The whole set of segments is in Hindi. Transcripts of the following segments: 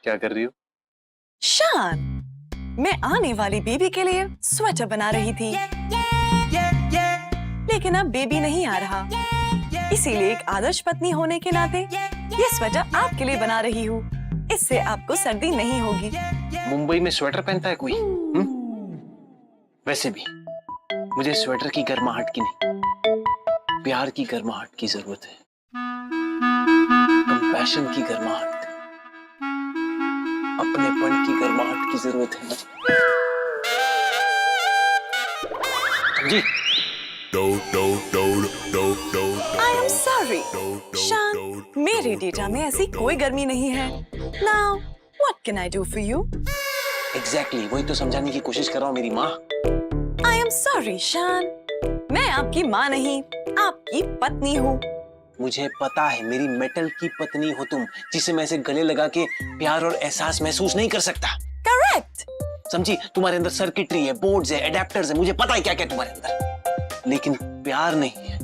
क्या कर रही हो? शान, मैं आने वाली बेबी के लिए स्वेटर बना रही थी, लेकिन अब बेबी नहीं आ रहा, इसीलिए एक आदर्श पत्नी होने के नाते ये स्वेटर आपके लिए बना रही हूँ। इससे आपको सर्दी नहीं होगी। मुंबई में स्वेटर पहनता है कोई? वैसे भी मुझे स्वेटर की गर्माहट की नहीं, प्यार की गर्माहट की जरूरत है। कंपैशन की गर्माहट, अपनेपन की गर्माहट की जरूरत है मुझे। जी I am sorry, शान, मेरे डेटा में ऐसी कोई गर्मी नहीं है। Now, what can I do for you? Exactly वही तो समझाने की कोशिश कर रहा हूँ मेरी माँ। I am sorry, शान, मैं आपकी माँ नहीं, आपकी पत्नी हूँ। मुझे पता है मेरी मेटल की पत्नी हो तुम, जिसे मैं ऐसे गले लगा के प्यार और एहसास महसूस नहीं कर सकता। Correct. समझी? तुम्हारे अंदर सर्किटरी है, बोर्ड्स है, एडेप्टर्स है, मुझे पता है क्या क्या तुम्हारे अंदर, लेकिन प्यार नहीं है।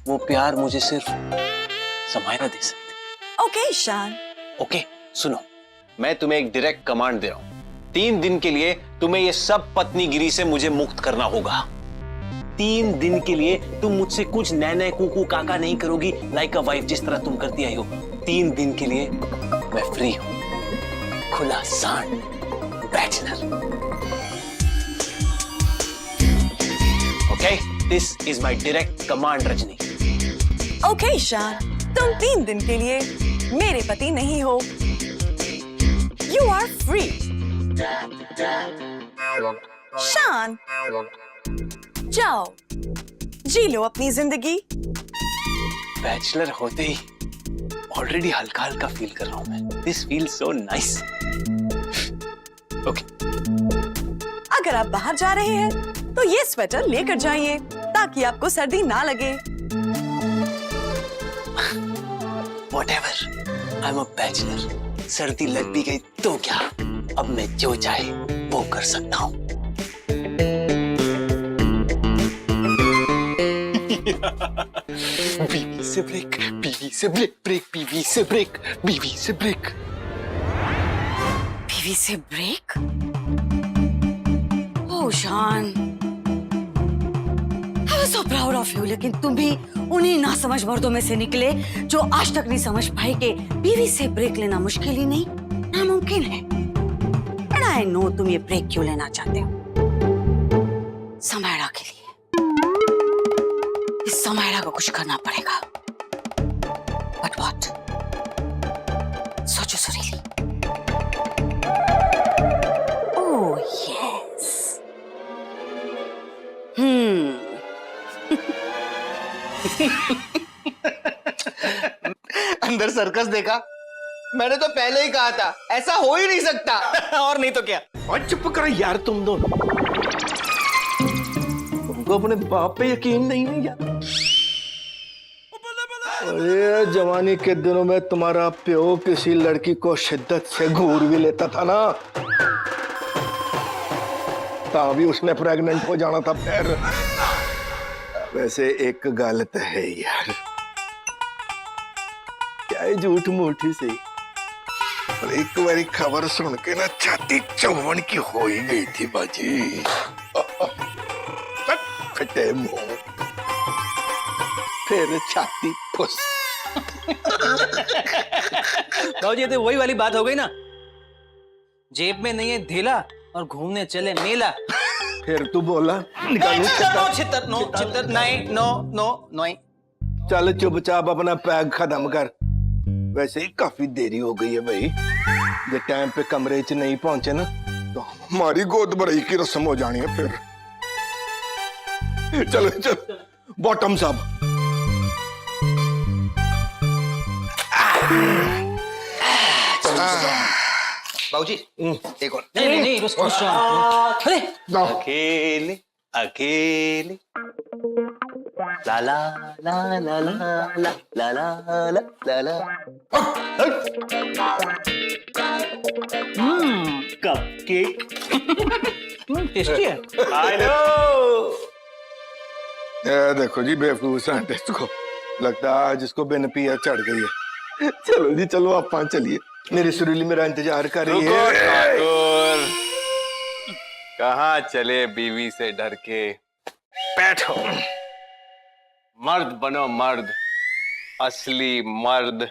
वो प्यार मुझे सिर्फ समायरा दे सकती। Okay, शान। ओके, सुनो, मैं तुम्हें एक डायरेक्ट कमांड दे रहा हूं। 3 दिन के लिए तुम्हें ये सब पत्नीगिरी से मुझे मुक्त करना होगा। 3 दिन के लिए तुम मुझसे कुछ नैने कुकू काका नहीं करोगी, लाइक अ वाइफ, जिस तरह तुम करती आई हो। 3 दिन के लिए मैं फ्री हूं, खुला सांड, bachelor. Okay, this is my direct command Rajni. Okay, शान, तुम 3 दिन के लिए मेरे पति नहीं हो। You are free. शान, जाओ, जी लो अपनी जिंदगी। बैचलर होते ही ऑलरेडी हल्का हल्का फील कर रहा हूं मैं। This feels so nice. Okay, अगर आप बाहर जा रहे हैं तो ये स्वेटर लेकर जाइए ताकि आपको सर्दी ना लगे। Whatever, I'm a bachelor. सर्दी लग भी गई तो क्या, अब मैं जो चाहे वो कर सकता हूँ। बीवी से ब्रेक, बीवी से ब्रेक, ब्रेक, बीवी से ब्रेक, बीवी से ब्रेक। बीवी से ब्रेक? ओह शान, I was so proud of you, लेकिन तुम भी उन्हीं नासमझ मर्दों में से निकले जो आज तक नहीं समझ पाए कि बीवी से ब्रेक लेना मुश्किल ही नहीं, नामुमकिन है। And I know तुम ये ब्रेक क्यों लेना चाहते हो। समायरा के लिए। इस समायरा को कुछ करना पड़ेगा। But what? सोचो सुरीली। Oh yes. अंदर सर्कस देखा? मैंने तो पहले ही कहा था, ऐसा हो ही नहीं सकता। और नहीं तो क्या। और चुप करो यार तुम दोनों। तुमको अपने बाप पे यकीन नहीं है यार? अरे जवानी के दिनों में तुम्हारा प्यो किसी लड़की को शिद्दत से घूर भी लेता था ना, तभी उसने प्रेग्नेंट हो जाना था। फिर वैसे एक गलत है यार, क्या है झूठ मूठी से, पर एक बारी खबर सुन के ना छाती चौवन की हो ही गई थी बाजी। फटे मुंह, फिर छाती फुस। ये तो वही वाली बात हो गई ना, जेब में नहीं है ढेला और घूमने चले मेला। फिर तू बोला चित्तर नहीं, नो नहीं। चल चुपचाप अपना पैक खत्म कर। वैसे ही काफी देरी हो गई है भाई, जब टाइम पे कमरे च नहीं पहुंचे ना तो हमारी गोद भराई की रस्म हो जानी है। फिर चलो चल बॉटम साहब। बाबूजी एक और। नहीं, अरे अकेले अकेले ला ला ला ला ला ला ला ला ला ला। कपकेक टेस्टी है। I know. ये देखो जी बेवकूफ साइंटिस्ट को लगता है जिसको बिन पिया चढ़ गई है। चलो जी चलो आप चलिए। मेरी सुरीली मेरा इंतजार कर रही रुको है। ठाकुर, कहाँ चले बीवी से डर के? बैठो, मर्द बनो मर्द, असली मर्द।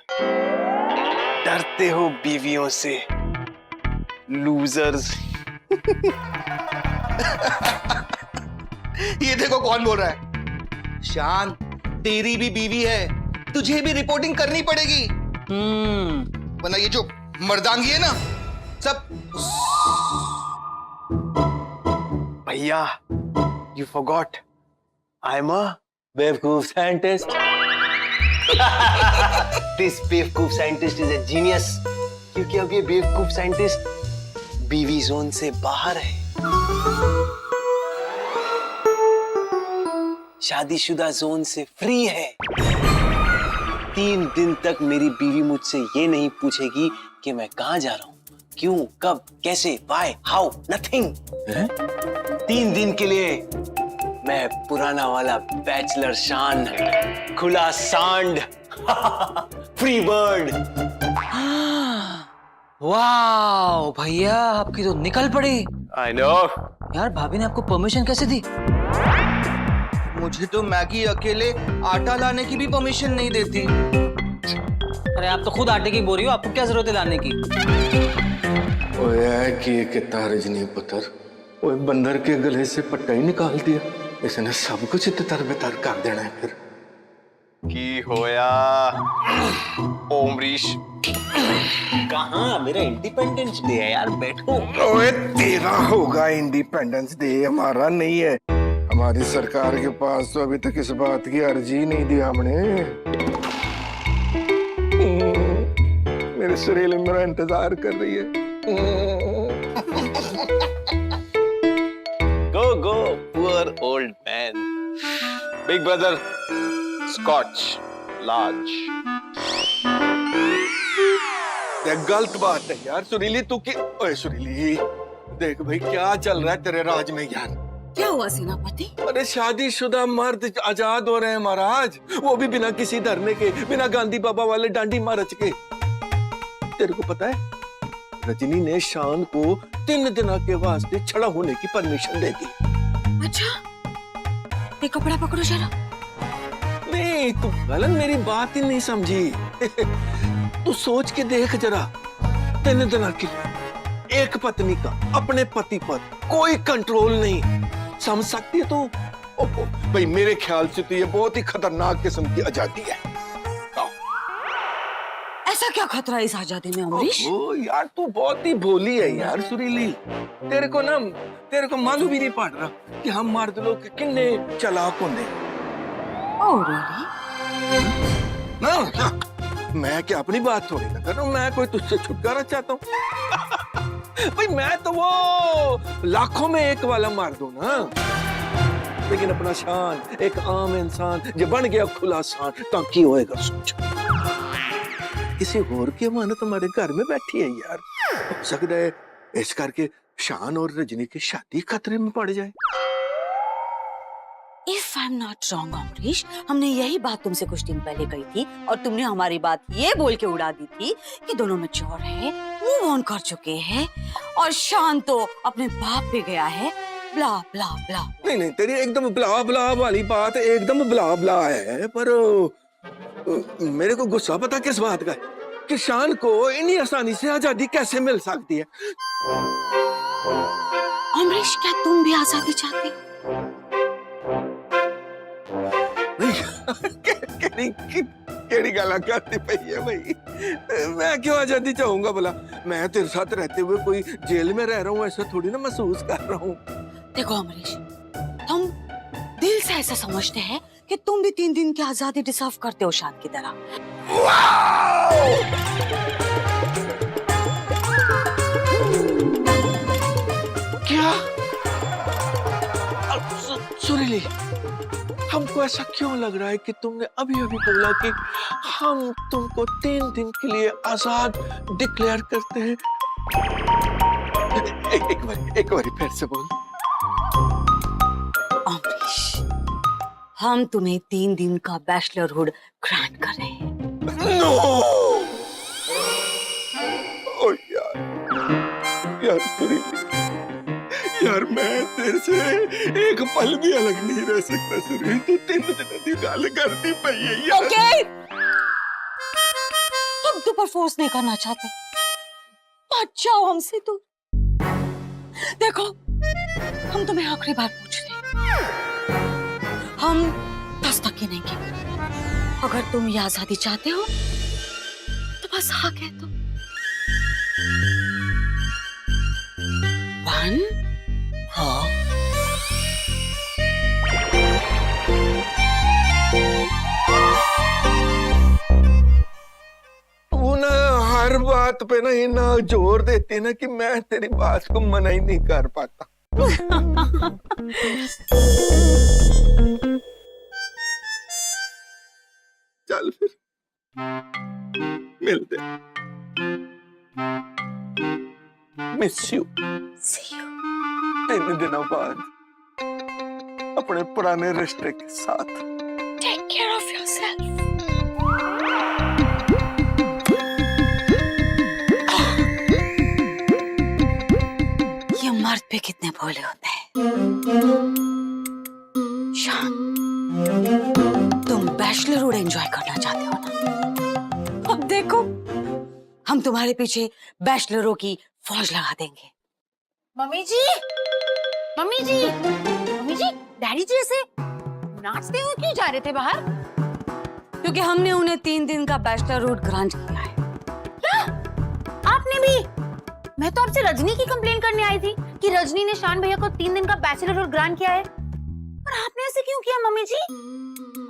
डरते हो बीवियों से, लूजर्स। ये देखो कौन बोल रहा है। शान, तेरी भी बीवी है, तुझे भी रिपोर्टिंग करनी पड़ेगी, वरना ये जो मर्दांगी है ना सब। भैया, you forgot, I'm a बेवकूफ साइंटिस्ट। This बेवकूफ साइंटिस्ट is a genius, क्योंकि अब ये बेवकूफ साइंटिस्ट बीवी जोन से बाहर है, शादीशुदा जोन से फ्री है। 3 दिन तक मेरी बीवी मुझसे ये नहीं पूछेगी कि मैं कहां जा रहा हूं, क्यों, कब, कैसे, व्हाई, हाउ, नथिंग। 3 दिन के लिए मैं पुराना वाला बैचलर शान, खुला सांड, फ्री बर्ड। वाह भैया, आपकी तो निकल पड़ी। I know. यार भाभी ने आपको परमिशन कैसे दी? मुझे तो मैगी अकेले आटा लाने की भी परमिशन नहीं देती। अरे आप तो खुद आटे की बोरी हो, आपको क्या जरूरत है लाने की? ओए की तारज नहीं पुत्र, ओए बंदर के गले से पट्टा ही निकाल दिया, इसने सब कुछ तितर बितर कर देना है फिर। की होया ओमरीश? कहाँ, मेरा इंडिपेंडेंस डे है यार, बैठो। ओए तेरा होगा इंडिपेंडेंस डे, हमारा नहीं है। हमारी सरकार के पास तो अभी तक इस बात की अर्जी नहीं दी हमने। मेरे सुरीली मेरा इंतजार कर रही है। Go go poor old man. Big brother, scotch large. ये गलत बात है यार सुरीली, तू की। ओए सुरीली, देख भाई क्या चल रहा है तेरे राज में यार। क्या हुआ सेनापति? अरे शादीशुदा मर्द आजाद हो रहे हैं महाराज, वो भी बिना किसी धरने के, बिना गांधी बाबा वाले डांडी मारच के। तेरे को पता है, रजनी ने शान को 3 दिन के वास्ते छड़ा होने की परमिशन दे दी। अच्छा, ये कपड़ा पकड़ो जरा। नहीं, तू गलत मेरी बात ही नहीं समझी। तू सोच के देख जरा, 3 दिन के लिए एक पत्नी का अपने पति पर कोई कंट्रोल नहीं, समझ सकती है तू? भाई मेरे ख्याल से तो ये बहुत ही खतरनाक किस्म की आजादी है। ऐसा क्या खतरा है इस आजादी में अमरीश? ओ यार तू बहुत ही भोली है यार सुरीली। तेरे को मालूम भी नहीं पड़ रहा कि हम मर्द लोग कितने चालाक होंगे। Oh really? ना, मैं क्या अपनी बात थोड़ी ना कर रहा हूँ, मैं कोई तुझसे छुटकारा चाहता हूँ। भाई मैं तो वो लाखों में एक वाला मर्द हूं ना, लेकिन अपना शान एक आम इंसान जो बन गया खुला शान, तो की होएगा सोचो। किसी और की अमानत हमारे घर में बैठी है यार, हो सकता है इस करके शान और रजनी की शादी खतरे में पड़ जाए। If I'm not wrong, Amrish, हमने यही बात तुमसे कुछ दिन पहले कही थी और तुमने हमारी बात ये बोल के उड़ा दी थी कि दोनों मैच्योर है, मूव ऑन कर चुके हैं और शान तो अपने बाप पे गया है, ब्ला ब्ला ब्ला। नहीं, तेरी एकदम ब्ला ब्ला वाली बात एकदम ब्ला ब्ला है, पर मेरे को गुस्सा पता किस बात का है कि शान को इतनी आसानी से आजादी कैसे मिल सकती है। अमरीश, क्या तुम भी आजादी चाहते हो? केड़ी गाला करती पई है भाई, मैं क्यों आजादी चाहूंगा भला? मैं तेरे साथ रहते हुए कोई जेल में रह रहा हूँ ऐसा थोड़ी ना महसूस कर रहा हूँ। देखो अमरीश, हम दिल से ऐसा समझते हैं कि तुम भी 3 दिन की आजादी डिजर्व करते हो शान की तरह। क्या? सुरीली, हमको ऐसा क्यों लग रहा है कि तुमने अभी अभी बोला कि हम तुमको 3 दिन के लिए आजाद डिक्लेयर करते हैं? एक बार फिर से बोल। अमरीश, हम तुम्हें 3 दिन का बैचलरहुड ग्रांट कर रहे हैं। नो! यार सुरीली, यार मैं तेरे से एक पल भी अलग नहीं रह सकता सुरीली। तू 3 दिन की गल करती पई है यार। ओके, हम तो पर फोर्स नहीं करना चाहते, मत जाओ हमसे तो। देखो, हम तुम्हें आखिरी बार पूछ रहे, हम दस्तक ही नहीं की। अगर तुम ये आजादी चाहते हो तो बस हाँ कह दो। 1 हाँ। तू ना हर बात पे ना इतना जोर देती ना कि मैं तेरी बात को मना ही नहीं कर पाता। चल फिर मिलते। Miss you. See you. 3 दिनों बाद अपने पुराने रिश्ते के साथ। Take care of yourself. ये मर्द पे कितने भोले होते हैं। शान, तुम बैचलरहुड एंजॉय करना चाहते हो ना? अब देखो, हम तुम्हारे पीछे बैचलरों की फौज लगा देंगे। मम्मी जी, मम्मी जी, मम्मी जी, डैडी जी ऐसे नाचते हुए क्यों जा रहे थे बाहर? क्योंकि हमने उन्हें 3 दिन का बैचलरहुड ग्रांट किया है। क्या? आपने भी? मैं तो आपसे रजनी की कंप्लेन करने आई थी कि रजनी ने शान भैया को 3 दिन का बैचलरहुड ग्रांट किया है। पर आपने ऐसे क्यों किया मम्मी जी?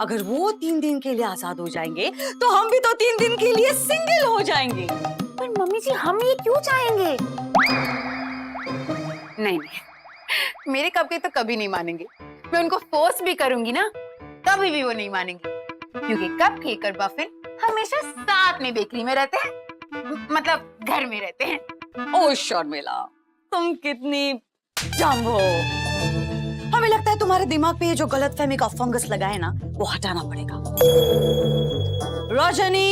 अगर वो 3 दिन के लिए आजाद हो जाएंगे, तो हम भी तो 3 दिन के लिए सिंगल हो जाएंगे। पर मम्मी जी, हम ये क्यों चाहेंगे? नहीं, मेरे कपके तो कभी नहीं मानेंगे। मैं उनको फोर्स भी करूंगी ना, तभी भी वो नहीं मानेंगे, क्योंकि कपकेक और मफिन हमेशा साथ में बेकरी में रहते हैं, मतलब घर में रहते हैं। ओ शर्मिला, तुम कितनी डम हो। हमें लगता है तुम्हारे दिमाग पे ये जो गलतफहमी का फंगस लगा है ना, वो हटाना पड़ेगा। रजनी,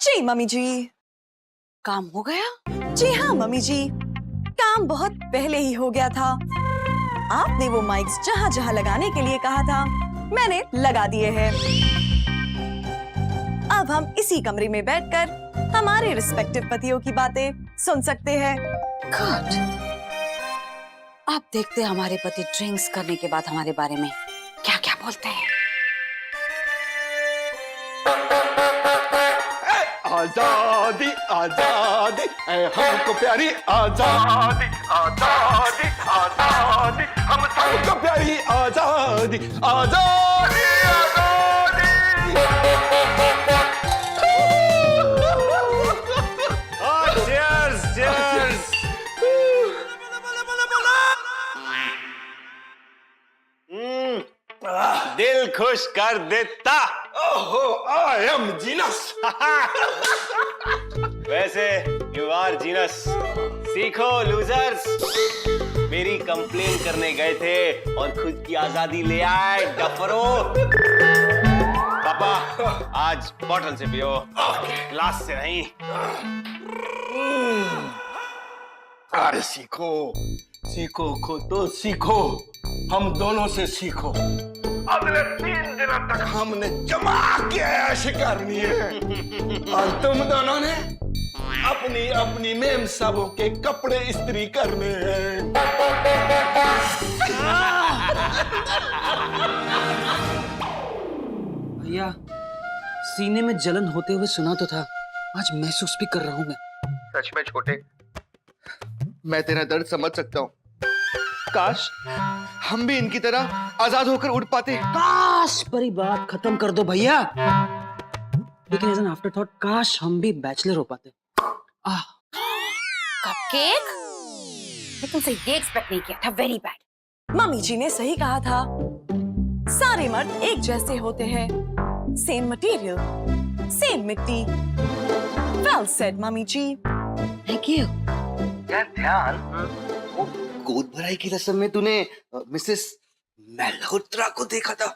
जी मम्मी जी। काम हो गया? जी हाँ मम्मी जी, काम बहुत पहले ही हो गया था। आपने वो माइक्स जहाँ जहाँ लगाने के लिए कहा था, मैंने लगा दिए हैं। अब हम इसी कमरे में बैठकर हमारे रिस्पेक्टिव पतियों की बातें सुन सकते हैं। गुड। आप देखते हैं हमारे पति ड्रिंक्स करने के बाद हमारे बारे में क्या क्या बोलते हैं। आजादी आजादी ऐ हमको प्यारी आजादी आजादी आजादी हम सबको प्यारी आजादी आजादी आजादी। cheers, cheers. दिल खुश कर देता। ओहो, आई एम जीनस। वैसे यू आर जीनस। सीखो लूजर्स। मेरी कंप्लेन करने गए थे और खुद की आजादी ले आए डफरो। पापा, आज बॉटल से पियो, ग्लास से नहीं। अरे सीखो, सीखो खुद तो सीखो, हम दोनों से सीखो। अगले 3 दिनों तक हमने जमा के ऐश करनी है और तुम दोनों ने अपनी अपनी मेम साहबों के कपड़े इस्त्री करने हैं। भैया, सीने में जलन होते हुए सुना तो था, आज महसूस भी कर रहा हूं मैं। सच में छोटे, मैं तेरा दर्द समझ सकता हूँ। काश हम भी इनकी तरह आजाद होकर उड़ पाते। काश परी बात खत्म कर दो भैया। लेकिन एज एन आफ्टर थॉट, काश हम भी बैचलर हो पाते। कपकेक? मैं तुमसे ये एक्सपेक्ट नहीं किया था। Very bad. मम्मी जी ने सही कहा था, सारे मर्द एक जैसे होते हैं। सेम मटेरियल, सेम मिट्टी। Well said mummy ji. Thank you. क्या ध्यान, वो गोद भराई की रस्म में तूने मिसेस मल्होत्रा को देखा था?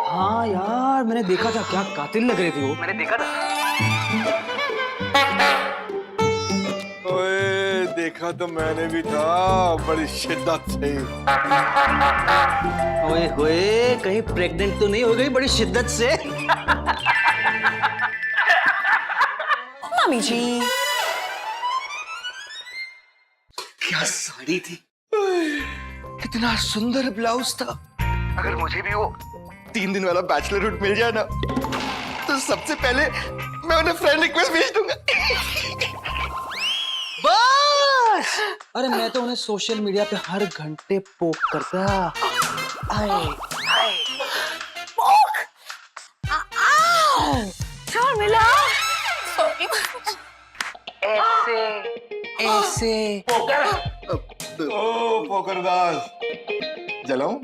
हाँ यार, मैंने देखा था। क्या कातिल लग रही थी वो। मैंने देखा था। देखा तो मैंने भी था, बड़ी शिद्दत से। ओए होए, कहीं प्रेग्नेंट तो नहीं हो गई बड़ी शिद्दत से? मम्मी जी, क्या साड़ी थी, कितना सुंदर ब्लाउज था। अगर मुझे भी वो 3 दिन वाला बैचलरहुड मिल जाए ना, तो सबसे पहले मैं उन्हें फ्रेंड रिक्वेस्ट भेज दूंगा। बस! अरे मैं तो उन्हें सोशल मीडिया पे हर घंटे पोक करता। शर्मिला, ऐसे ओ पोकरबाज, जलाऊं?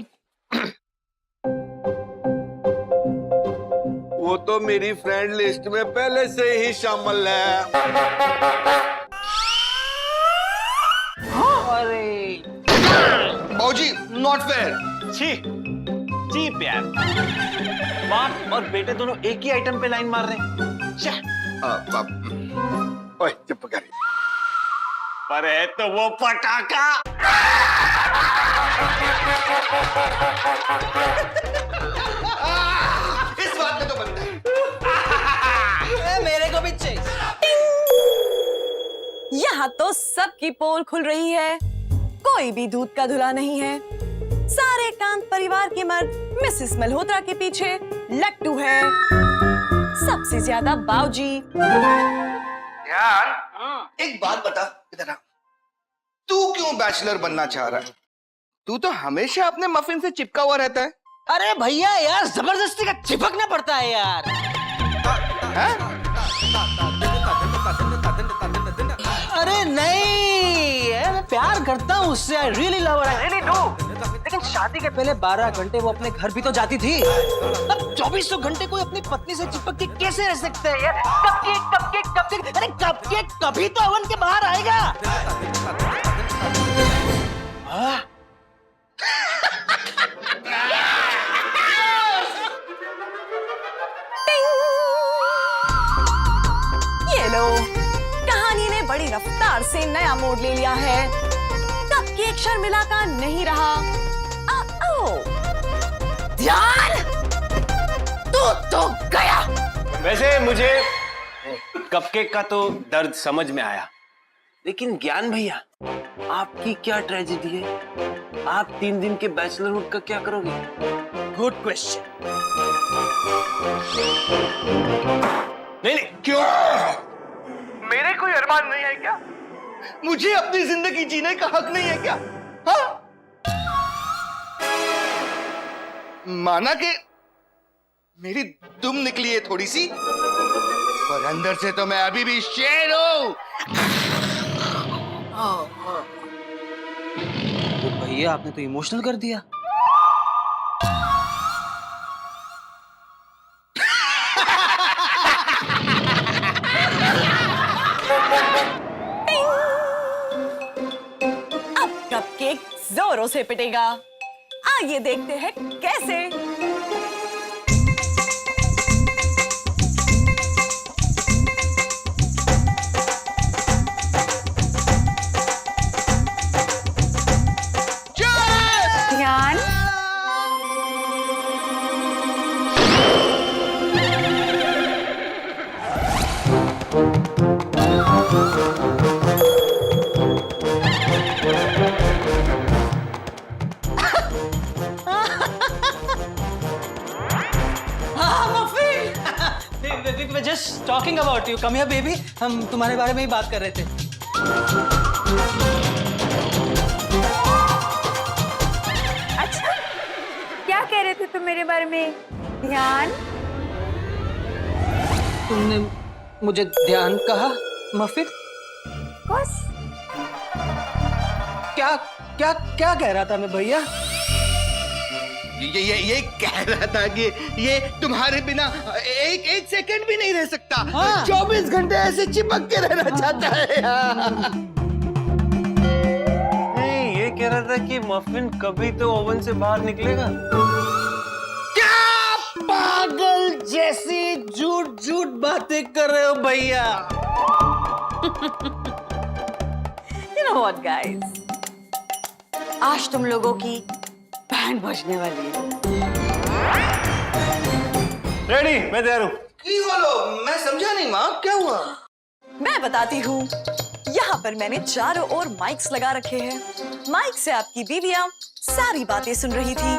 वो तो मेरी फ्रेंड लिस्ट में पहले से ही शामिल है। अरे बाबूजी, नॉट फेयर। छी छी प्यार, बाप और बेटे दोनों एक ही आइटम पे लाइन मार रहे हैं। ओए चुप कर। पर है तो वो पटाखा। इस बात में तो बनता है। मेरे को भी चाहिए। यहाँ तो सबकी पोल खुल रही है, कोई भी दूध का धुला नहीं है। सारे कांत परिवार के मर्द मिसेस मल्होत्रा के पीछे लट्टू है, सबसे ज्यादा बाऊजी। यार एक बात बता, इधर आ। तू क्यों बैचलर बनना चाह रहा है? तू तो हमेशा अपने मफिन से चिपका हुआ रहता है। अरे भैया यार, जबरदस्ती का चिपकना पड़ता है यार। अरे नहीं, मैं प्यार करता हूँ उससे, I really love her, I really do. लेकिन शादी के पहले 12 घंटे वो अपने घर भी तो जाती थी। अब 2400 घंटे कोई अपनी पत्नी से चिपक के कैसे रह सकते हैं यार? कब के कभी तो अवन के बाहर आएगा। ये लो, कहानी ने बड़ी रफ्तार से नया मोड़ ले लिया है। कपकेक शर्मिला का नहीं रहा। ध्यान, तू तो गया। वैसे मुझे कपकेक का तो दर्द समझ में आया, लेकिन ज्ञान भैया, आपकी क्या ट्रेजेडी है? आप 3 दिन के बैचलरहुड का क्या करोगे? Good question. नहीं नहीं, क्यों? मेरे कोई अरमान नहीं है क्या? मुझे अपनी जिंदगी जीने का हक नहीं है क्या? हाँ? माना कि मेरी दुम निकली है थोड़ी सी, पर अंदर से तो मैं अभी भी शेर हूं। तो भैया आपने तो इमोशनल कर दिया। अब कपकेक जोरों से पिटेगा, आइए देखते हैं कैसे। ध्यान, just talking about you, come here baby. हम तुम्हारे बारे में ही बात कर रहे थे। अच्छा क्या कह रहे थे तुम मेरे बारे में? ध्यान, तुमने मुझे ध्यान कहा मफिन? बस क्या क्या क्या कह रहा था मैं भैया? ये कह रहा था कि ये तुम्हारे बिना एक सेकंड भी नहीं रह सकता। हाँ। 24 घंटे ऐसे चिपक के रहना चाहता है। नहीं, ये कह रहा था कि मफिन कभी तो ओवन से बाहर निकलेगा। क्या पागल जैसी झूठ झूठ बातें कर रहे हो भैया? know what, guys? आज तुम लोगों की बैंड बजने वाली है। रेडी, मैं तैयार हूँ। की बोलो, मैं समझा नहीं माँ, क्या हुआ? मैं बताती हूँ। यहाँ पर मैंने चारों ओर माइक्स लगा रखे हैं। माइक से आपकी बीवियां सारी बातें सुन रही थी।